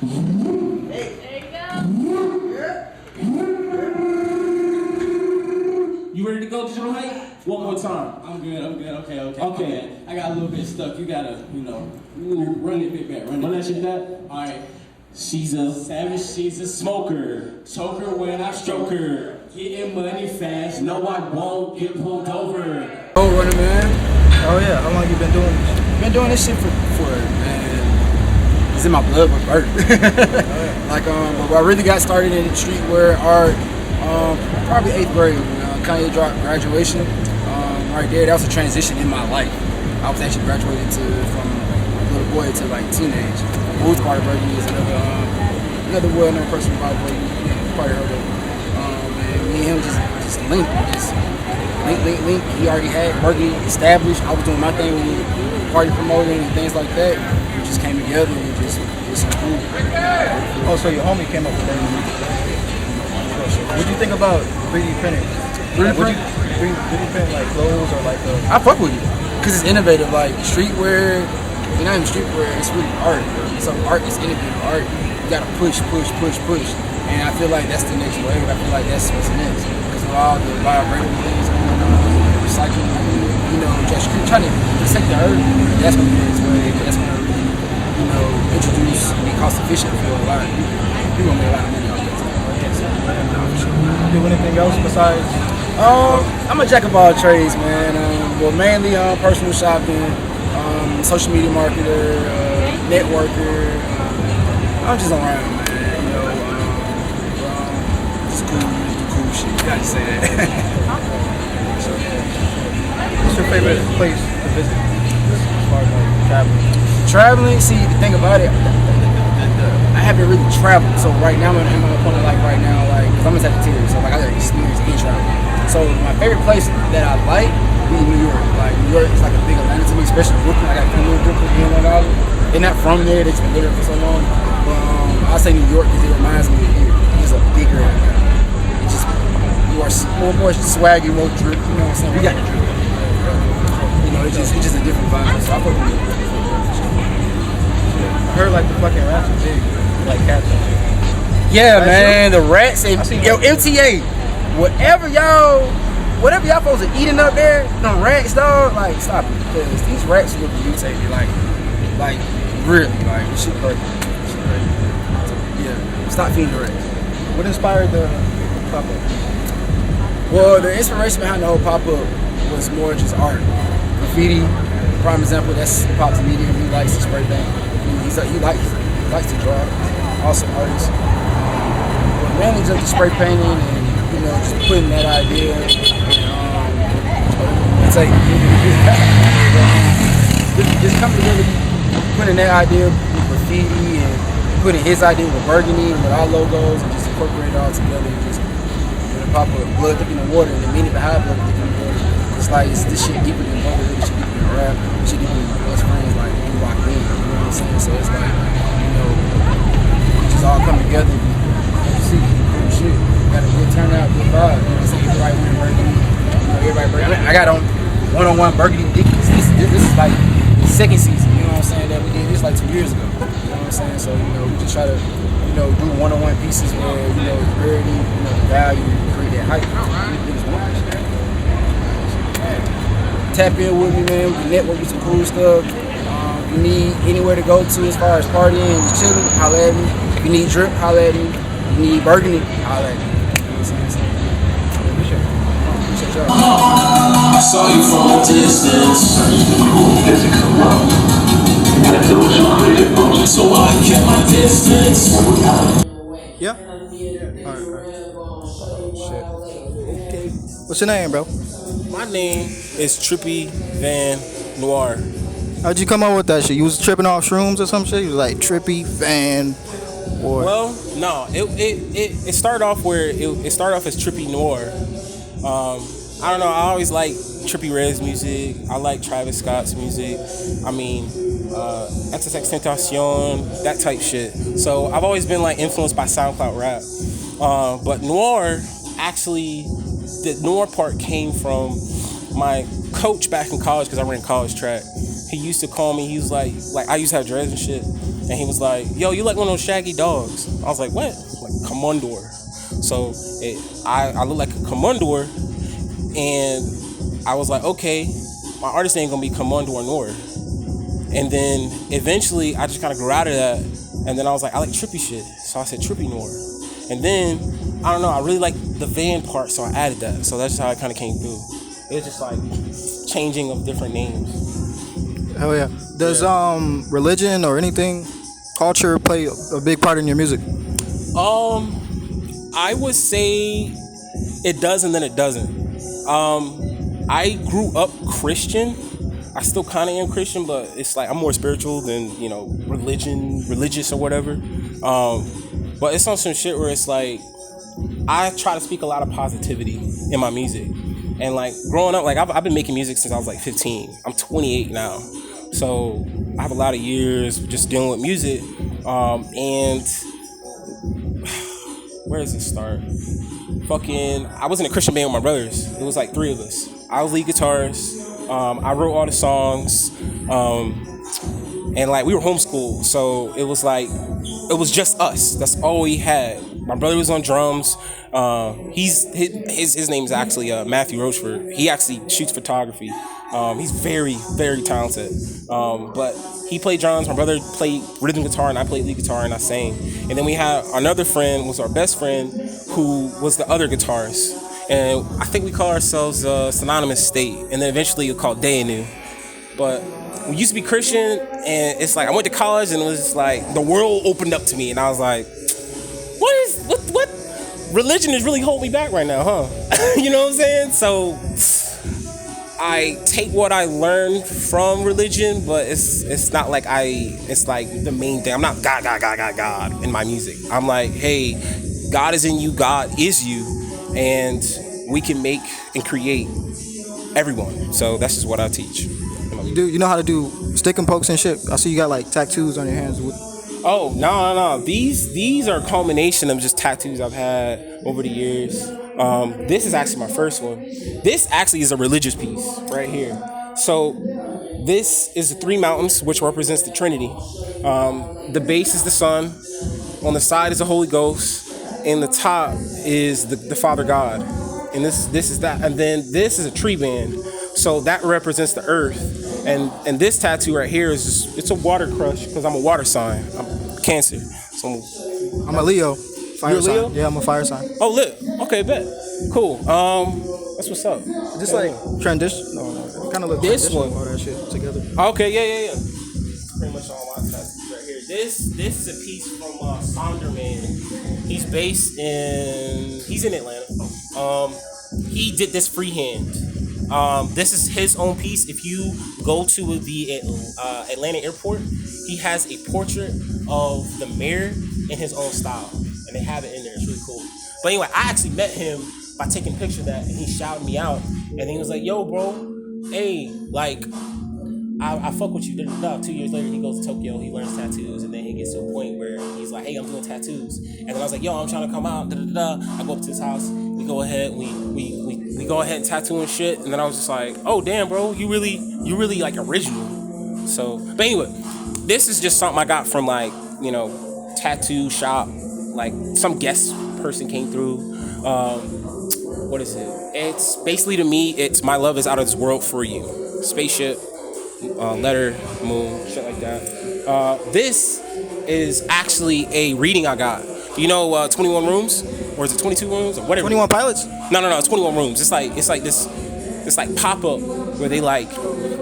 You ready to go, Digital Height? One more time. I'm good. Okay. I got a little bit stuck. You gotta, run it a bit back. Run that shit back. All right. She's a savage, she's a smoker. Choke her when I stroke her. Getting money fast. No, I won't get pulled over. Oh, running man. Oh yeah. How long you been doing this? Been doing this shit for man. It's in my blood with birth. Like but I really got started in streetwear art. Probably 8th grade. Kanye dropped graduation. Right there, that was a transition in my life. I was actually graduated from little boy to like teenage. Booth Party Burgundy is another well-known person who probably heard of. And me and him just linked. Link. He already had Burgundy established. I was doing my thing with party promoting and things like that. We just came together and just improved. Oh, so your homie came up with that. What do you think about 3D printing? 3D print like clothes or like I fuck with it because it's innovative. Like streetwear, it's not even streetwear. It's really art. So art is innovative. Art, you gotta push, and I feel like that's the next wave. I feel like that's what's next because of all the biodegradable things going on, recycling, just trying to protect the earth. That's what the next wave. That's gonna introduce and be cost efficient for a lot of people. People make a lot of money off that. Do anything else besides? I'm a jack of all trades, man. Well, mainly personal shopping, social media marketer, networker. I'm just around, man. Just cool shit. You gotta say that. What's your favorite place to visit as far as like traveling? Traveling, see, the thing about it, I haven't really traveled. So right now, I'm at my point of life right now, like, because I'm a Sagittarius, so like I got experience in travel. So my favorite place that I like be New York. Like New York is like a big Atlanta to me, especially Brooklyn. I got family in Brooklyn, they're not from there. They've been there for so long. But I say New York because it reminds me of here. It's a bigger Atlanta. It's just more swaggy, more drip. You know what I'm saying? We got the drip. It's just a different vibe. So I fuck with New York. I heard like the fucking rats are big, like cats. Yeah, man, the rats. MTA. Whatever y'all supposed to eating up there, them rats, dog, like, stop it. Because these rats look mutated, like, really, like, shit crazy. Yeah, stop feeding the rats. What inspired the pop-up? Well, the inspiration behind the whole pop-up was more just art. Graffiti, prime example, that's Pop's medium. He likes to spray paint. He likes to draw. Also artist. But mainly just the spray painting and just putting that idea and just coming together, putting that idea with graffiti and putting his idea with Burgundy and with our logos and just incorporate it all together and just pop up blood dipping in the water and the meaning behind blood dipping in the water. It's like this shit deeper than brotherhood, this shit deeper than rap, this shit deeper than best friends, like we locked in, you know what I'm saying? So it's like, just all come together and see cool shit. Got a good turnout, good vibe. You know what I'm saying? Everybody wearing Burgundy. Everybody Burgundy. I got on one-on-one Burgundy Dickies. This is like the second season, you know what I'm saying, that we did this like 2 years ago. You know what I'm saying? So, we just try to, do one-on-one pieces where, the rarity, the value, create that hype. Tap in with me, man. We can network with some cool stuff. If you need anywhere to go to as far as partying and just chilling, holla at me. If you need drip, holla at me. If you need Burgundy, holla at me. I saw you from a distance. So I kept my distance. Yeah? Alright. Oh, shit. What's your name, bro? My name is Trippy Van Noir. How'd you come up with that shit? You was tripping off shrooms or some shit? You was like Trippy Van or... Well, no. It started off where it started off as Trippy Noir. I don't know, I always like Trippy Red's music. I like Travis Scott's music. I mean, XXXTentacion, that type shit. So I've always been like influenced by SoundCloud rap. But Noir, actually, the Noir part came from my coach back in college because I ran college track. He used to call me, he was like I used to have dreads and shit. and he was like, "Yo, you like one of those shaggy dogs?" I was like, "What?" Like Commandor. So I look like a Commandor, and I was like, "Okay, my artist name gonna be Commandor Noir." And then eventually, I just kind of grew out of that, and then I was like, "I like trippy shit," so I said Trippy Noir. And then I don't know, I really like the van part, so I added that. So that's how it kind of came through. It was just like changing of different names. Hell yeah. Does religion or anything, culture play a big part in your music? I would say it does and then it doesn't. I grew up Christian. I still kind of am Christian, but it's like I'm more spiritual than, religious or whatever. But it's on some shit where it's like I try to speak a lot of positivity in my music. And like growing up, like I've been making music since I was like 15. I'm 28 now. So I have a lot of years just dealing with music. And where does it start? I was in a Christian band with my brothers. It was like 3 of us. I was lead guitarist. I wrote all the songs. And like we were homeschooled, so it was just us. That's all we had. My brother was on drums. His name is actually Matthew Rochford. He actually shoots photography. He's very, very talented. But he played drums. My brother played rhythm guitar, and I played lead guitar, and I sang. And then we had another friend, was our best friend, who was the other guitarist. And I think we call ourselves Synonymous State. And then eventually we called Dayanu. But we used to be Christian, and it's like I went to college, and it was just like the world opened up to me, and I was like, what religion is really holding me back right now, huh? You know what I'm saying? So I take what I learned from religion, but it's not like it's like the main thing. I'm not God in my music. I'm like, hey, God is in you, God is you, and we can make and create everyone. So that's just what I teach. You know how to do stick and pokes and shit? I see you got like tattoos on your hands. Oh, no. These are a culmination of just tattoos I've had over the years. This is actually my first one. This actually is a religious piece right here. So this is the 3 mountains, which represents the Trinity. The base is the sun. On the side is the Holy Ghost. And the top is the Father God. And this is that. And then this is a tree band. So that represents the earth. And this tattoo right here it's a water crush because I'm a water sign. I'm Cancer. So I'm a Leo. Fire You're a Leo? sign. Yeah, I'm a fire sign. Oh, lit. Okay, bet. Cool. That's what's up. Just like transition. No, kind of look this one. All that shit together. Okay, yeah. Pretty much all my tattoos right here. This is a piece from Sonderman. He's in Atlanta. He did this freehand. This is his own piece. If you go to the Atlanta airport, he has a portrait of the mayor in his own style, and they have it in there. It's really cool. But anyway, I actually met him by taking a picture of that, and he shouted me out, and he was like, "Yo, bro, hey, like, I fuck with you." 2 years later, he goes to Tokyo, he learns tattoos, and then he gets to a point where he's like, "Hey, I'm doing tattoos," and then I was like, "Yo, I'm trying to come out." I go up to his house. We go ahead, we go ahead and tattoo and shit, and then I was just like, "Oh damn, bro, you really like original." So, but anyway, this is just something I got from like tattoo shop, like some guest person came through. What is it? It's basically, to me, it's my love is out of this world for you. Spaceship, letter, moon, shit like that. This is actually a reading I got. 21 rooms, or is it 22 rooms, or whatever? 21 Pilots? No, it's 21 rooms. It's like this pop up where they like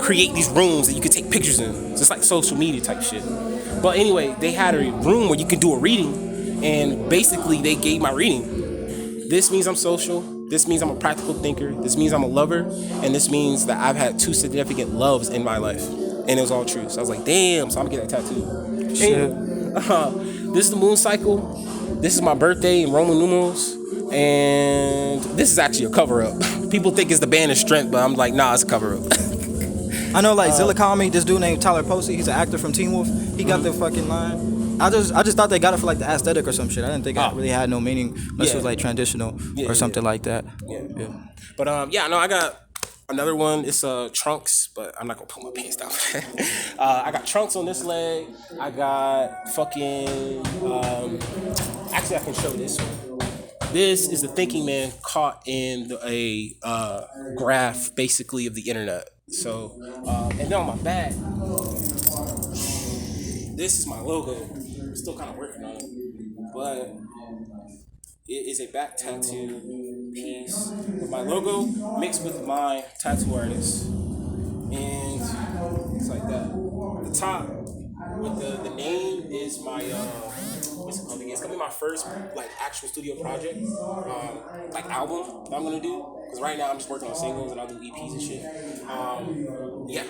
create these rooms that you can take pictures in. It's just like social media type shit. But anyway, they had a room where you can do a reading, and basically they gave my reading. This means I'm social. This means I'm a practical thinker. This means I'm a lover, and this means that I've had 2 significant loves in my life, and it was all true. So I was like, damn. So I'm gonna get that tattoo. Shit. This is the moon cycle. This is my birthday in Roman numerals, and this is actually a cover-up. People think it's the band of strength, but I'm like, nah, it's a cover-up. I know, like Zilla called me. This dude named Tyler Posey. He's an actor from Teen Wolf. He got the fucking line. I just thought they got it for like the aesthetic or some shit. I didn't think it really had no meaning unless it was like traditional or something like that. Yeah. But I got Another one is trunks, but I'm not gonna put my pants down. I got trunks on this leg. I got fucking. Actually, I can show this one. This is the thinking man caught in a graph, basically, of the internet. So, and then on my back, this is my logo. I'm still kind of working on it, but it is a back tattoo piece with my logo mixed with my tattoo artist, and it's like that. The top with the name is my what's it called again? It's gonna be my first like actual studio project, like album that I'm gonna do. Because right now I'm just working on singles and I'll do EPs and shit. Yeah.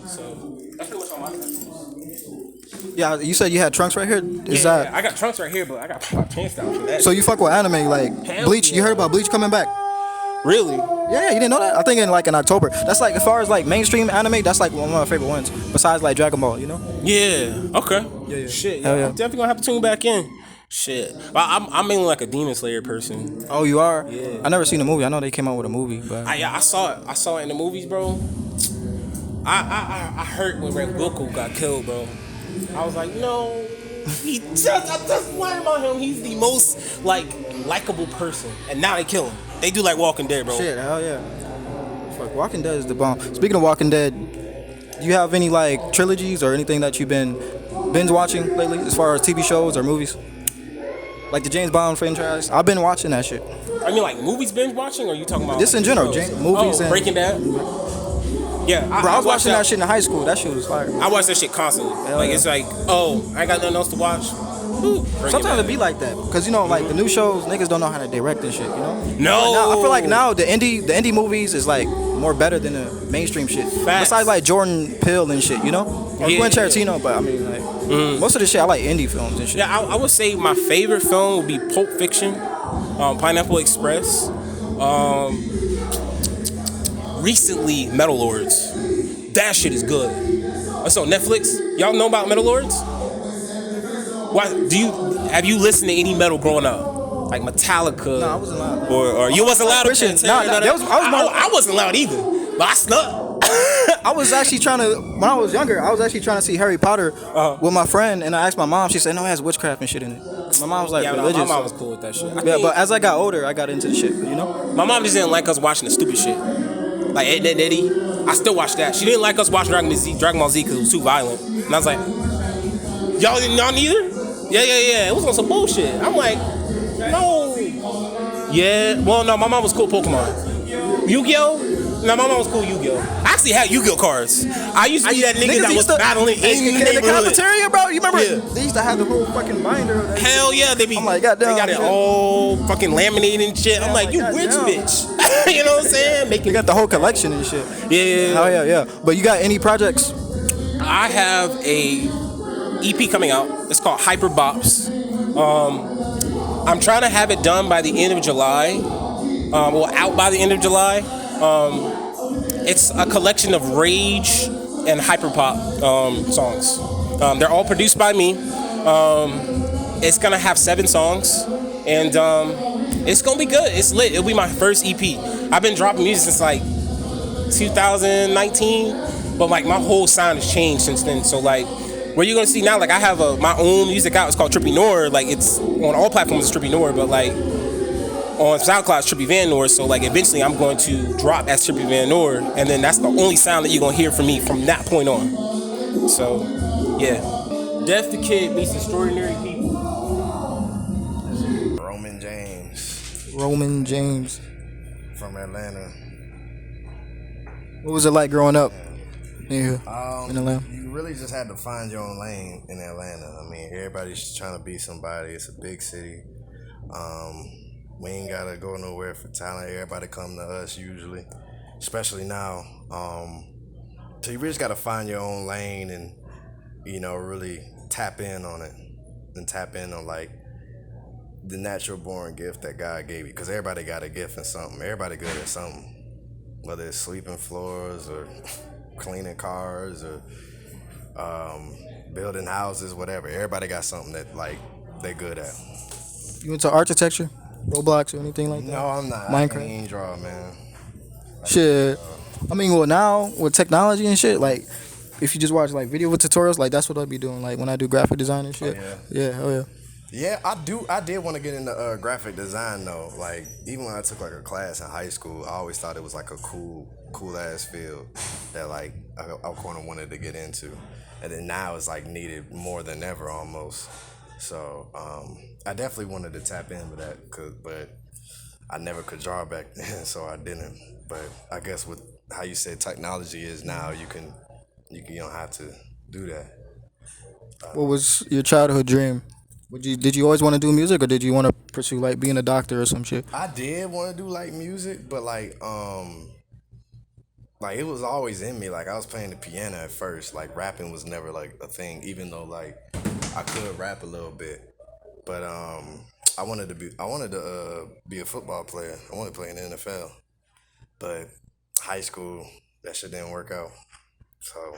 So that's pretty much all my tattoos. Yeah, you said you had trunks right here. Is that? I got trunks right here, but I got my pants down for that. So you fuck with anime, like Hell Bleach? You yeah. heard about Bleach coming back? Really? Yeah, you didn't know that? I think in October. That's like as far as like mainstream anime, that's like one of my favorite ones. Besides like Dragon Ball, you know? Yeah. Okay. Yeah. Shit. Hell Yeah. yeah. I'm definitely gonna have to tune back in. Shit. But I'm mainly like a Demon Slayer person. Oh, you are? Yeah. I never seen the movie. I know they came out with a movie, but I saw it. I saw it in the movies, bro. I hurt when Red Goku got killed, bro. I was like, no. I just learned about him. He's the most like likable person, and now they kill him. They do like Walking Dead, bro. shit, hell yeah. Fuck, Walking Dead is the bomb. Speaking of Walking Dead, do you have any like trilogies or anything that you've been binge watching lately, as far as TV shows or movies? Like the James Bond franchise. I've been watching that shit. I mean, like movies binge watching, or are you talking about Just like, in general, shows? movies and Breaking Bad. Yeah, Bro, I was watched watching that shit in high school. That shit was fire. I watch that shit constantly. Like yeah. it's like, oh, I ain't got nothing else to watch. Ooh, Breaking Sometimes Bad. it be like that because you know, like the new shows, niggas don't know how to direct and shit. You know? No. Now, I feel like now the indie movies is like more better than the mainstream shit. Facts. Besides like Jordan Peele and shit, you know, or Yeah. Quentin Tarantino. But I mean, like most of the shit I like indie films and shit. Yeah, I would say my favorite film would be Pulp Fiction, Pineapple Express, recently Metal Lords. That shit is good. That's on Netflix. Y'all know about Metal Lords? Why have you listened to any metal growing up? Like Metallica? No, I wasn't allowed. Or you wasn't allowed to Christian. Pantera, Nah, none of that? I wasn't allowed either, but I snuck. I was actually trying to, when I was younger, I was actually trying to see Harry Potter with my friend, and I asked my mom. She said, "No, it has witchcraft and shit in it." My mom was like Yeah, religious. my mom was cool with that shit. Yeah, but as I got older, I got into the shit. You know? My mom just didn't like us watching the stupid shit. Like Ed, Ed, Eddie. I still watch that. She didn't like us watching Dragon Ball Z because it was too violent. And I was like, y'all neither? Yeah. It was on some bullshit. I'm like, no. Yeah. Well, no, my mom was cool Pokemon. Yu-Gi-Oh? No, my mom was cool Yu-Gi-Oh. I actually had Yu-Gi-Oh cards. I used to be that nigga that was battling in the the neighborhood. cafeteria, bro. You remember? Yeah. They used to have the whole fucking binder. Of that Hell yeah, they be. I'm like, goddamn, they got it yeah. all fucking laminated and shit. I'm like, you like, rich goddamn. bitch. You know what I'm saying? You got the whole collection and shit. Yeah. Oh yeah. But you got any projects? I have a EP coming out. It's called Hyper Bops. I'm trying to have it done by the end of July. Out by the end of July. It's a collection of rage and hyperpop songs. They're all produced by me. It's gonna have 7 songs, and it's gonna be good. It's lit. It'll be my first EP. I've been dropping music since like 2019, but like my whole sound has changed since then. So like, where you're gonna see now, like I have my own music out. It's called Trippy Noir. Like it's on all platforms. It's Trippy Noir, but like on SoundCloud, it's Trippy Van Noir. So like eventually, I'm going to drop as Trippy Van Noir, and then that's the only sound that you're gonna hear from me from that point on. So yeah, DeathTheKid meets Extraordinary People. Roman James from Atlanta. What was it like growing up in Atlanta? You really just had to find your own lane in Atlanta. I mean, everybody's trying to be somebody. It's a big city. We ain't gotta go nowhere for talent. Everybody come to us usually, especially now. So you really just gotta find your own lane and, you know, really tap in on it and tap in on like the natural born gift that God gave you. Because everybody got a gift in something. Everybody good at something. Whether it's sweeping floors or cleaning cars or building houses, whatever. Everybody got something that like they good at. You into architecture, Roblox, or anything like that? No, I'm not. Minecraft? I can't even draw, man. Shit. I mean, well, now with technology and shit, like, if you just watch like video with tutorials, like that's what I'd be doing. Like when I do graphic design and shit. yeah. Yeah. Oh yeah. Yeah, I do. I did want to get into graphic design though. Like even when I took like a class in high school, I always thought it was like a cool ass field that like I kind of wanted to get into. And then now it's like needed more than ever almost. So I definitely wanted to tap into that, but I never could draw back then, so I didn't. But I guess with how you said technology is now, you don't have to do that. What was your childhood dream? Did you always want to do music, or did you want to pursue like being a doctor or some shit? I did want to do like music, but like it was always in me. Like I was playing the piano at first. Like rapping was never like a thing, even though like I could rap a little bit. But I wanted to be a football player. I wanted to play in the NFL. But high school, that shit didn't work out. So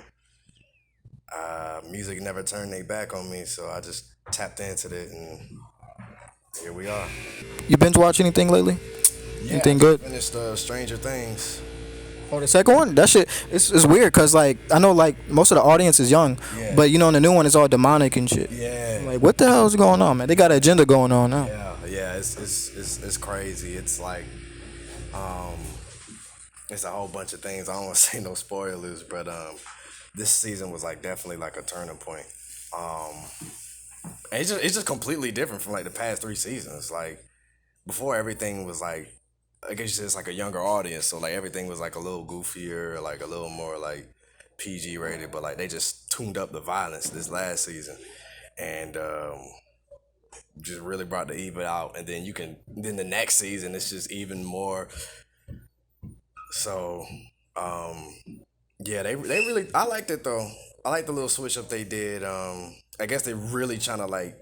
music never turned their back on me. So I just tapped into it, and here we are. You binge watch anything lately? Yeah, Anything I good? finished Stranger Things. Oh, the second one? That shit, it's weird because like I know like most of the audience is young, Yeah. but you know in the new one it's all demonic and shit. Yeah. Like what the hell is going on, man? They got an agenda going on now. Yeah, it's crazy. It's like, um, it's a whole bunch of things. I don't want to say no spoilers, but this season was like definitely like a turning point. Um, and it's just completely different from like the past 3 seasons. Like before, everything was like, I guess it's like a younger audience, so like everything was like a little goofier, like a little more like PG rated, but like they just tuned up the violence this last season, and just really brought the evil out. And then the next season it's just even more. So yeah, they really, I liked it though. I like the little switch up they did. I guess they really trying to like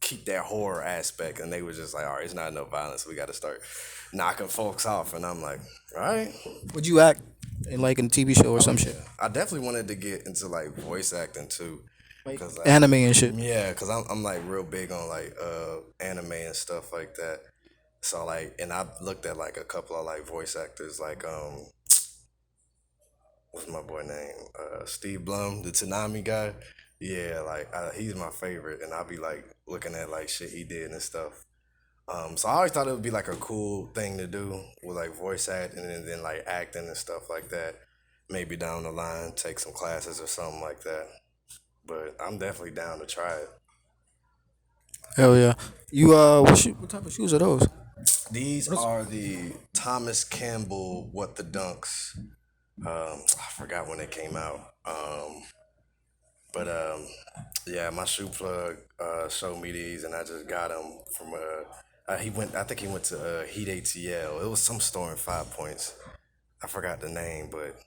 keep that horror aspect, and they were just like, all right, it's not enough violence. We got to start knocking folks off, and I'm like, all right. Would you act in like a TV show or some shit? I definitely wanted to get into like voice acting too, cause like, Anime and shit. yeah, cause I'm like real big on like anime and stuff like that. So like, and I looked at like a couple of like voice actors, like what's my boy name? Steve Blum, the Tanami guy. Yeah, like he's my favorite, and I'll be like looking at like shit he did and stuff. So I always thought it would be like a cool thing to do with like voice acting and then like acting and stuff like that. Maybe down the line, take some classes or something like that. But I'm definitely down to try it. Hell yeah. You what type of shoes are those? These are the Thomas Campbell What the Dunks. I forgot when they came out. But yeah, my shoe plug showed me these, and I just got them from he went. I think he went to Heat ATL. It was some store in Five Points. I forgot the name, but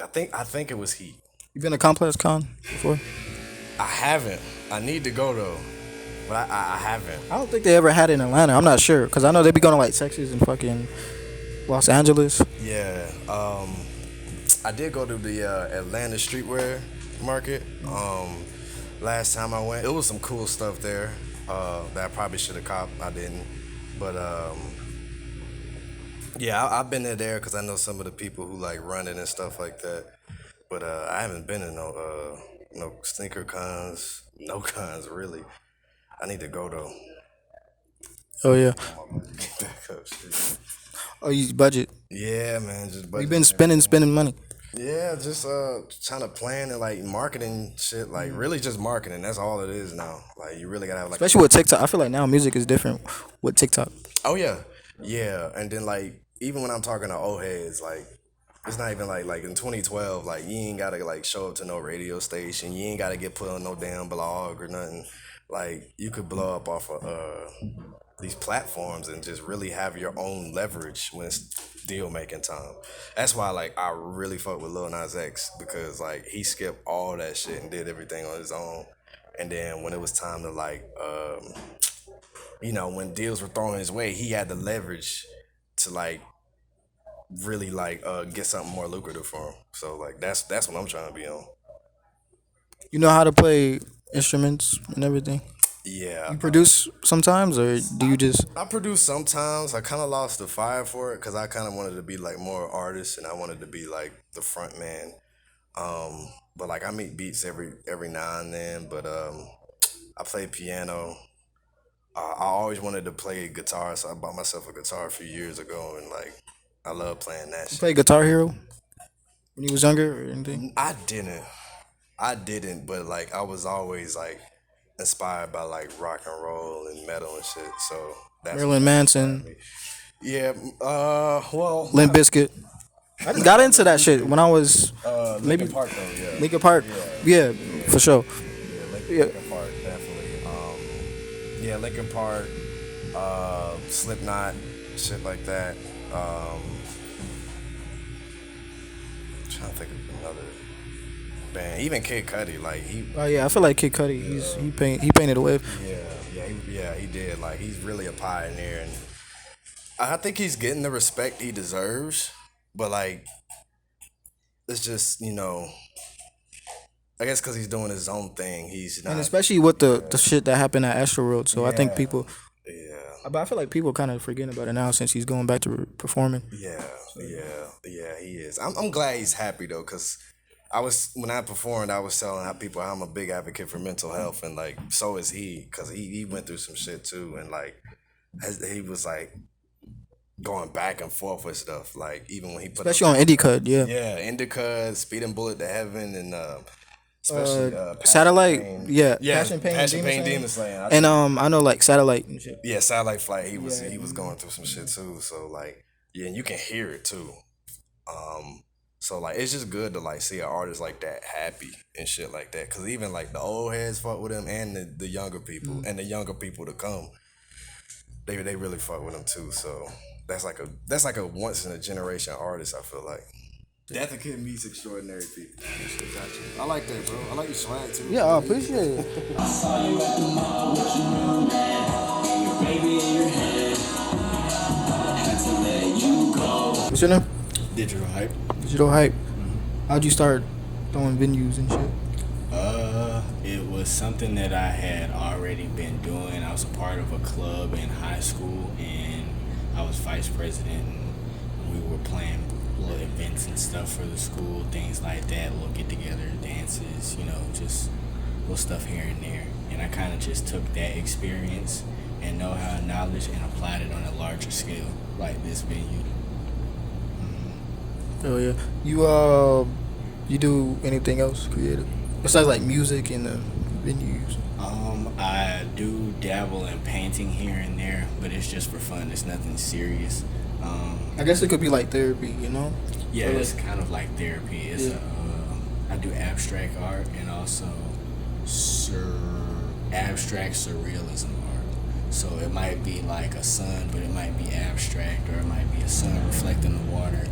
I think it was Heat. You been to Complex Con before? I haven't. I need to go though, but I haven't. I don't think they ever had it in Atlanta. I'm not sure because I know they be going to like Texas and fucking Los Angeles. Yeah. I did go to the Atlanta streetwear market. Last time I went, it was some cool stuff there that I probably should have copped. I didn't, but yeah, I've been there because I know some of the people who like run it and stuff like that. But I haven't been to no sneaker cons, no cons really. I need to go though. Oh yeah. Get back up, shit. Oh, you budget. Yeah, man, just You been spending money. yeah, just trying to plan and like marketing shit, like really just marketing. That's all it is now. Like you really gotta have like Especially with TikTok. I feel like now music is different with TikTok. oh yeah, yeah. And then like even when I'm talking to old heads, like it's not even like in 2012, like you ain't gotta like show up to no radio station. You ain't gotta get put on no damn blog or nothing. Like you could blow up off of these platforms and just really have your own leverage when it's deal making time. That's why like I really fuck with Lil Nas X because like he skipped all that shit and did everything on his own. And then when it was time to like when deals were thrown his way, he had the leverage to like really like get something more lucrative for him. So like that's what I'm trying to be on. You know how to play instruments and everything. Yeah. You produce sometimes, or do you just? I produce sometimes. I kind of lost the fire for it because I kind of wanted to be like more artist, and I wanted to be like the front man. But like I make beats every now and then. But I play piano. I always wanted to play guitar, so I bought myself a guitar a few years ago, and like I love playing that shit. Play Guitar Hero when you was younger or anything? I didn't, but like I was always like inspired by like rock and roll and metal and shit. So that's Marilyn Manson, yeah. Well, Limp Bizkit. I got into that shit when I was maybe Linkin Park though. Yeah. Linkin Park. Yeah, for sure. Linkin Park definitely. Yeah, Linkin Park, Slipknot, shit like that. Trying to think of another band. Even Kid Cudi, like he. Oh yeah, I feel like Kid Cudi. He painted a wave. He did. Like he's really a pioneer, and I think he's getting the respect he deserves. But like, it's just I guess because he's doing his own thing, he's not. And especially with the shit that happened at Astroworld, so I think people. Yeah. But I feel like people kind of forgetting about it now since he's going back to performing. Yeah, he is. I'm glad he's happy though, cause when I performed, I was telling people I'm a big advocate for mental health, and like so is he, cause he went through some shit too, and like he was like going back and forth with stuff, like even when he put Especially on IndieCud, yeah. Yeah, IndieCud, Speeding Bullet to Heaven, and especially Satellite, Pain. yeah, Passion Pain, Demon Slaying. And I know like Satellite and shit. Yeah, Satellite Flight. He was going through some shit too. So like, yeah, and you can hear it too. So like, it's just good to like see an artist like that happy and shit like that. Cause even like the old heads fuck with him, and the younger people, and the younger people to come, they really fuck with him too. So that's like a once in a generation artist. I feel like. DeathTheKid meets extraordinary people. I like that, bro. I like your swag too. Yeah, I appreciate it. I saw you at the mall with your new man, your baby in your hand. I had to let you go. What's your name? Digital Hype. Digital Hype. How'd you start throwing venues and shit? It was something that I had already been doing. I was a part of a club in high school, and I was vice president. And we were playing little events and stuff for the school, things like that, little get-together dances, just little stuff here and there. And I kind of just took that experience and know-how and knowledge and applied it on a larger scale, like this venue. Oh yeah. You do anything else creative besides like music and venues? I do dabble in painting here and there, but it's just for fun. It's nothing serious. I guess it could be like therapy, Yeah, it's kind of like therapy. It's I do abstract art and also abstract surrealism art. So it might be like a sun, but it might be abstract, or it might be a sun reflecting the water,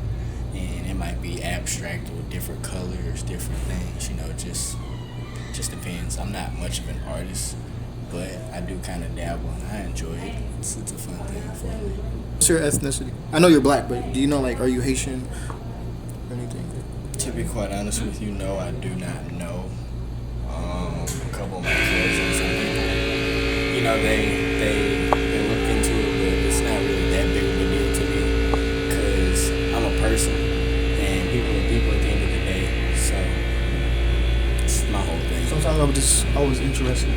and it might be abstract with different colors, different things. Just depends. I'm not much of an artist, but I do kind of dabble, and I enjoy it. It's a fun thing for me. What's your ethnicity? I know you're black, but do you know like are you Haitian or anything? To be quite honest with you, no, I do not know. A couple of my cousins and people, they look into it, but it's not really that big of a deal to me because I'm a person and people are people at the end of the day. So it's my whole thing. Sometimes I was interested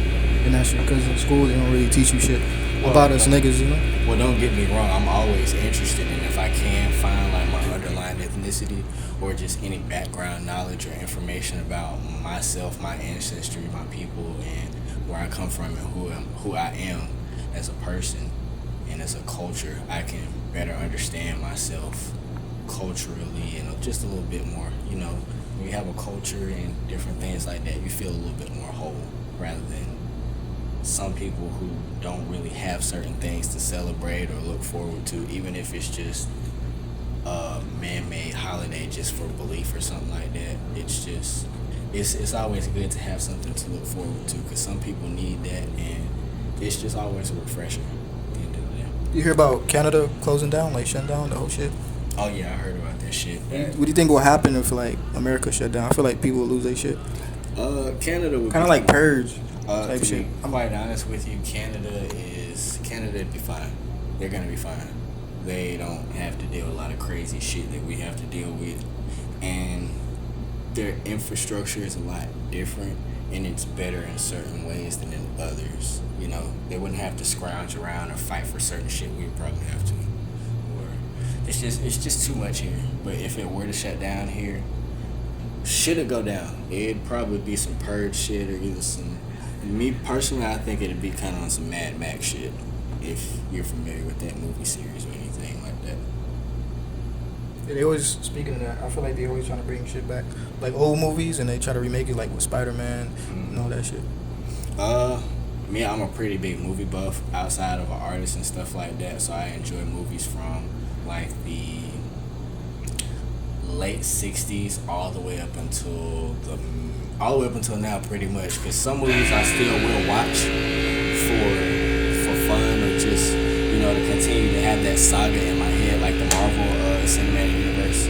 in that shit because in school they don't really teach you shit about us niggas, Well, don't get me wrong. I'm always interested in if I can find like my underlying ethnicity or just any background knowledge or information about myself, my ancestry, my people, and where I come from and who I am as a person and as a culture. I can better understand myself culturally and just a little bit more. When you have a culture and different things like that, you feel a little bit more whole rather than some people who don't really have certain things to celebrate or look forward to, even if it's just a man-made holiday just for belief or something like that. It's always good to have something to look forward to because some people need that, and it's just always a refresher at the end of the day. You hear about Canada closing down, like shutting down the whole shit? Oh yeah, I heard about that shit. What do you think will happen if like America shut down? I feel like people will lose their shit. Canada would kind of like purge. type To shit. be quite honest with you, Canada'd be fine. They're gonna be fine. They don't have to deal with a lot of crazy shit that we have to deal with, and their infrastructure is a lot different, and it's better in certain ways than in others. You know, they wouldn't have to scrounge around or fight for certain shit we would probably have to. Or it's just too much here. But if it were to shut down here, should it go down, it'd probably be some purge shit or either some. Me personally, I think it'd be kind of on some Mad Max shit. If you're familiar with that movie series or anything like that. Yeah, they always, speaking of that, I feel like they always trying to bring shit back, like old movies, and they try to remake it, like with Spider-Man and all that shit. Me, I'm a pretty big movie buff outside of an artist and stuff like that, so I enjoy movies from like the late 60s all the way up until now, pretty much. Because some movies I still will watch for fun or just, you know, to continue to have that saga in my head, like the Marvel Cinematic Universe,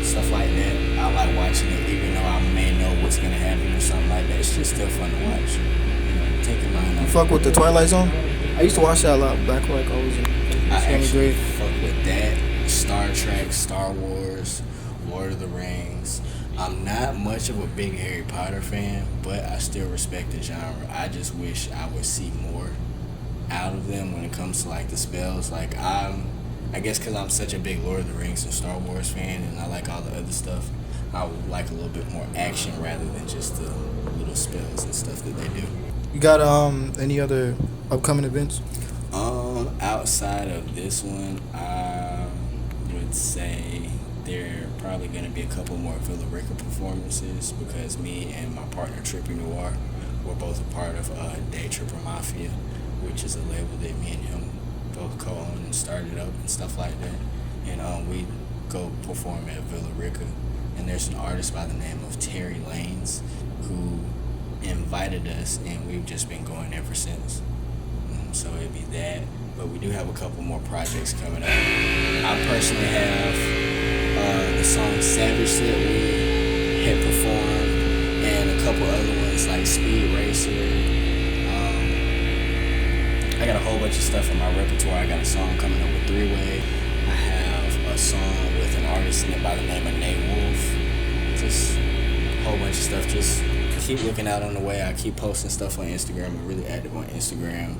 stuff like that. I like watching it, even though I may know what's gonna happen or something like that. It's just still fun to watch. You know, take your mind off. You fuck with the Twilight Zone? I used to watch that a lot back like I was in I seventh actually grade. fuck with that. Star Trek, Star Wars, Lord of the Rings. I'm not much of a big Harry Potter fan, but I still respect the genre. I just wish I would see more out of them when it comes to like the spells. Like I guess because I'm such a big Lord of the Rings and Star Wars fan, and I like all the other stuff, I would like a little bit more action rather than just the little spells and stuff that they do. You got any other upcoming events? Outside of this one, I would say there are probably going to be a couple more Villa Rica performances because me and my partner Trippy Noir were both a part of Day Tripper Mafia, which is a label that me and him both co-owned and started up and stuff like that. And we go perform at Villa Rica, and there's an artist by the name of Terry Lanes who invited us, and we've just been going ever since. So it'd be that, but we do have a couple more projects coming up. I personally have the song Savage that we had performed, and a couple other ones like Speed Racer. I got a whole bunch of stuff in my repertoire. I got a song coming up with Three Way. I have a song with an artist in it by the name of Nate Wolf. Just a whole bunch of stuff. Just keep looking out on the way. I keep posting stuff on Instagram. I'm really active on Instagram.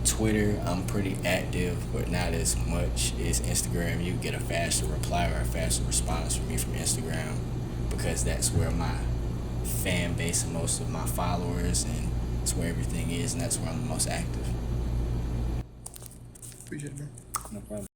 Twitter, I'm pretty active, but not as much as Instagram. You get a faster reply or a faster response from me from Instagram because that's where my fan base and most of my followers, and it's where everything is, and that's where I'm the most active. Appreciate it, bro. No problem.